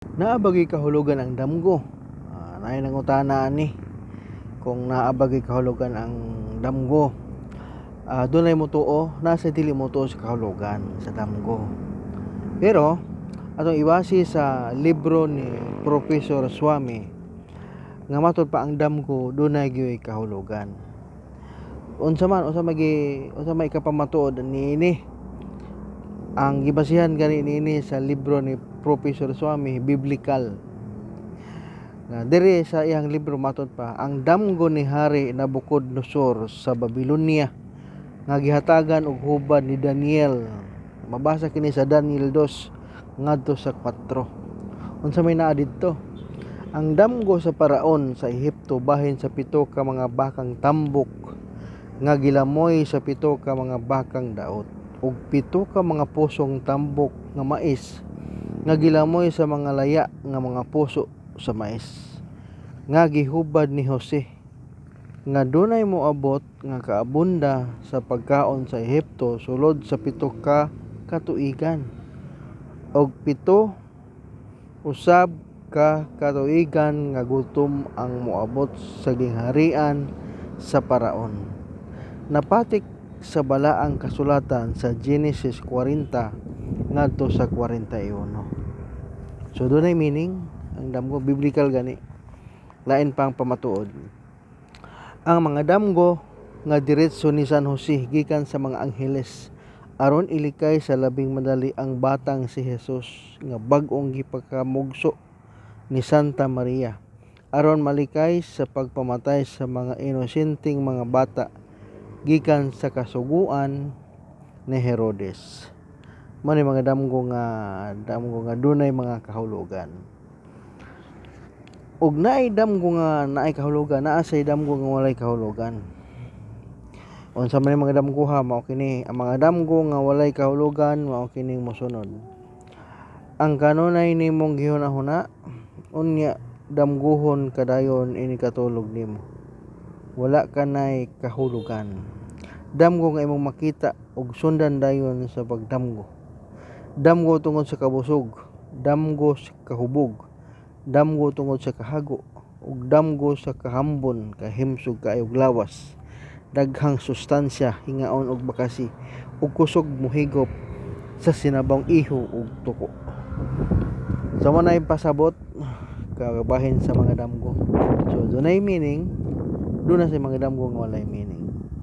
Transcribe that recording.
Naabagay kahulugan ang damgo. Naay nangutana ani kung naabagay kahulugan ang damgo. Dunay motuo, nasa dili motuo sa kahulugan sa damgo. Pero atong ibase sa libro ni Professor Swami nga matud pa ang damgo dunay gyud kahulugan. Unsa may kapamatuod niini? Ang gibasihan gani niini sa libro ni Professor Swami biblical. Diri sa iyang libro matud pa, ang damgo ni Hari Nabucodonosor sa Babylonia nga gihatagan og hubad ni Daniel. Mabasa kini sa Daniel 2 ngadto sa 4. Unsa may naa didto? Ang damgo sa paraon sa Ehipto bahin sa 7 ka mga bakang tambok nga gilamoy sa 7 ka mga bakang daot ug 7 ka mga pusong tambok nga mais nga gilamoy sa mga laya nga mga puso sa mais nga gihubad ni Jose nga dunay moabot nga kaabunda sa pagkaon sa Ehipto sulod sa 7 ka katuigan og 7 usab ka katuigan nga gutom ang moabot sa gingharian sa paraon. Napatik sa balaang kasulatan sa Genesis 40 ngadto sa 41. So dunay meaning ang damgo, biblical gani. Lain pang pamatuod. Ang mga damgo nga diretso ni San Jose gikan sa mga angheles aron ilikay sa labing madali ang batang si Jesus nga bag-ong gipakamugso ni Santa Maria aron malikay sa pagpamatay sa mga inosenteng mga bata gikan sa kasuguan ni Herodes. Mao ni mga damgo nga dunay mga kahulugan. Ug naay damgo nga naay kahulugan, naa say damgo nga walay kahulugan. Unsa man ang mga damgoha mao kini, ang mga damgo nga walay kahulugan mao kining mosunod. Ang kanunay nimong gihuna-huna unya damgohon kadayon ini katulog nimo. Wala kanay kahulugan. Damgo nga imong makita ug sundan dayon sa pagdamgo. Damgo tungod sa kabusog, damgo sa kahubog, damgo tungod sa kahago, ug damgo sa kahambon, kahimsog kaayog lawas. Daghang sustansya hingaon og bakasi ug kusog mohigop sa sinabawng iho ug tuko. Sa mo nay pasabot kabahin sa mga damgo. So dunay meaning, doon na sa mga damgo nga walay meaning.